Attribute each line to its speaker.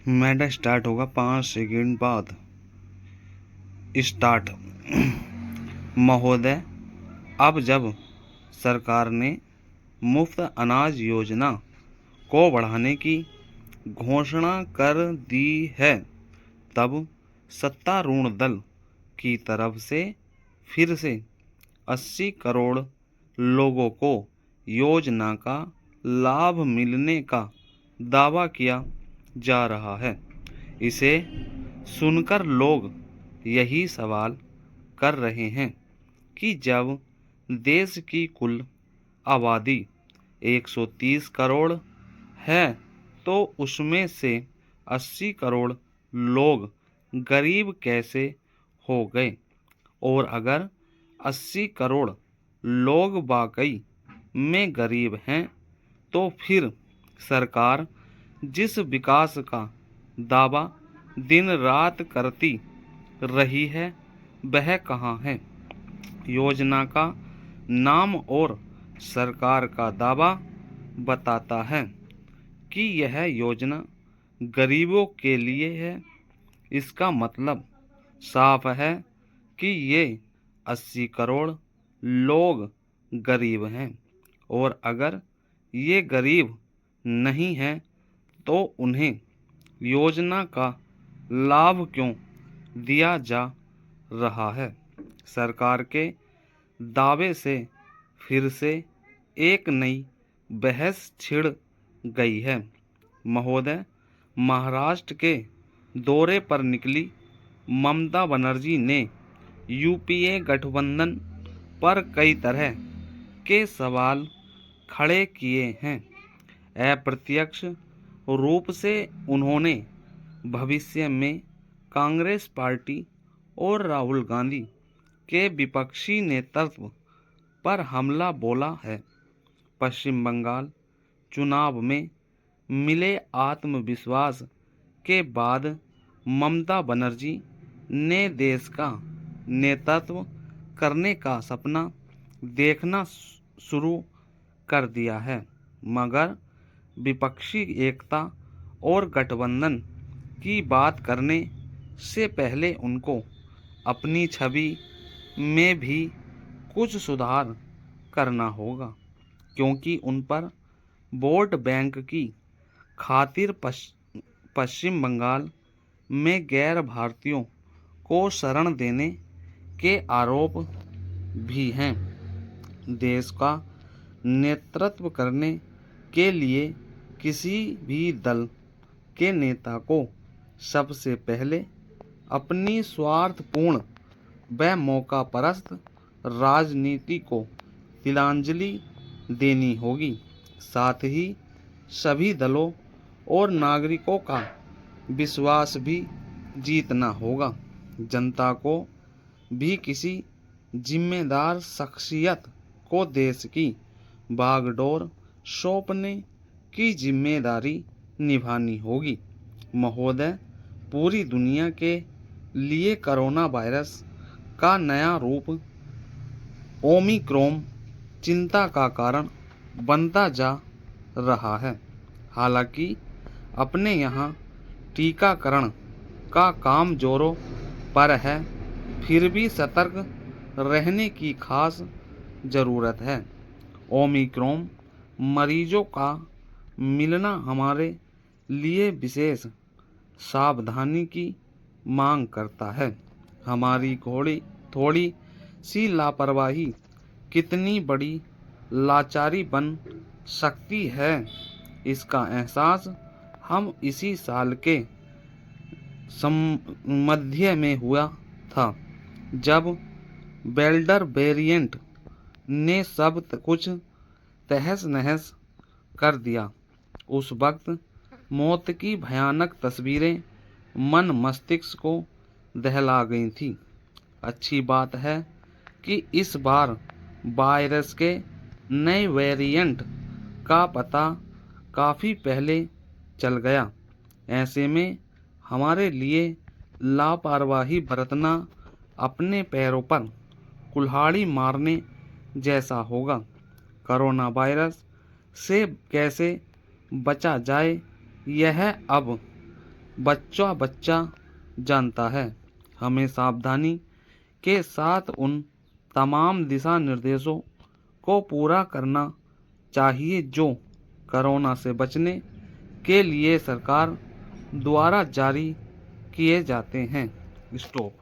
Speaker 1: Madam start होगा 5 second बाद। Start. महोदय, अब जब सरकार ने मुफ्त अनाज योजना को बढ़ाने की घोषणा कर दी है, तब सत्तारूढ़ दल की तरफ से फिर से 80 करोड़ लोगों को योजना का लाभ मिलने का दावा किया जा रहा है। इसे सुनकर लोग यही सवाल कर रहे हैं कि जब देश की कुल आबादी 130 करोड़ है, तो उसमें से 80 करोड़ लोग गरीब कैसे हो गए? और अगर 80 करोड़ लोग वाकई में गरीब हैं, तो फिर सरकार जिस विकास का दावा दिन रात करती रही है, वह कहाँ है? योजना का नाम और सरकार का दावा बताता है कि यह योजना गरीबों के लिए है। इसका मतलब साफ है कि ये 80 करोड़ लोग गरीब हैं, और अगर ये गरीब नहीं हैं, तो उन्हें योजना का लाभ क्यों दिया जा रहा है? सरकार के दावे से फिर से एक नई बहस छिड़ गई है। महोदय, महाराष्ट्र के दौरे पर निकली ममता बनर्जी ने यूपीए गठबंधन पर कई तरह के सवाल खड़े किए हैं। अप्रत्यक्ष रूप से उन्होंने भविष्य में कांग्रेस पार्टी और राहुल गांधी के विपक्षी नेतृत्व पर हमला बोला है। पश्चिम बंगाल चुनाव में मिले आत्मविश्वास के बाद ममता बनर्जी ने देश का नेतृत्व करने का सपना देखना शुरू कर दिया है, मगर विपक्षी एकता और गठबंधन की बात करने से पहले उनको अपनी छवि में भी कुछ सुधार करना होगा, क्योंकि उन पर वोट बैंक की खातिर पश्चिम बंगाल में गैर भारतीयों को शरण देने के आरोप भी हैं। देश का नेतृत्व करने के लिए किसी भी दल के नेता को सबसे पहले अपनी स्वार्थपूर्ण व मौकापरस्त राजनीति को तिलांजलि देनी होगी। साथ ही सभी दलों और नागरिकों का विश्वास भी जीतना होगा। जनता को भी किसी जिम्मेदार शख्सियत को देश की बागडोर सौंपने की जिम्मेदारी निभानी होगी। महोदय, पूरी दुनिया के लिए कोरोना वायरस का नया रूप ओमिक्रॉन चिंता का कारण बनता जा रहा है। हालांकि अपने यहाँ टीकाकरण का काम जोरों पर है, फिर भी सतर्क रहने की खास ज़रूरत है। ओमिक्रॉन मरीजों का मिलना हमारे लिए विशेष सावधानी की मांग करता है। हमारी थोड़ी सी लापरवाही कितनी बड़ी लाचारी बन सकती है, इसका एहसास हम इसी साल के मध्य में हुआ था, जब बेल्टर वेरिएंट ने सब कुछ तहस नहस कर दिया। उस वक्त मौत की भयानक तस्वीरें मन मस्तिष्क को दहला गई थी। अच्छी बात है कि इस बार वायरस के नए वेरिएंट का पता काफ़ी पहले चल गया। ऐसे में हमारे लिए लापरवाही बरतना अपने पैरों पर कुल्हाड़ी मारने जैसा होगा। कोरोना वायरस से कैसे बचा जाए, यह अब बच्चा बच्चा जानता है। हमें सावधानी के साथ उन तमाम दिशा निर्देशों को पूरा करना चाहिए जो कोरोना से बचने के लिए सरकार द्वारा जारी किए जाते हैं। स्टॉप।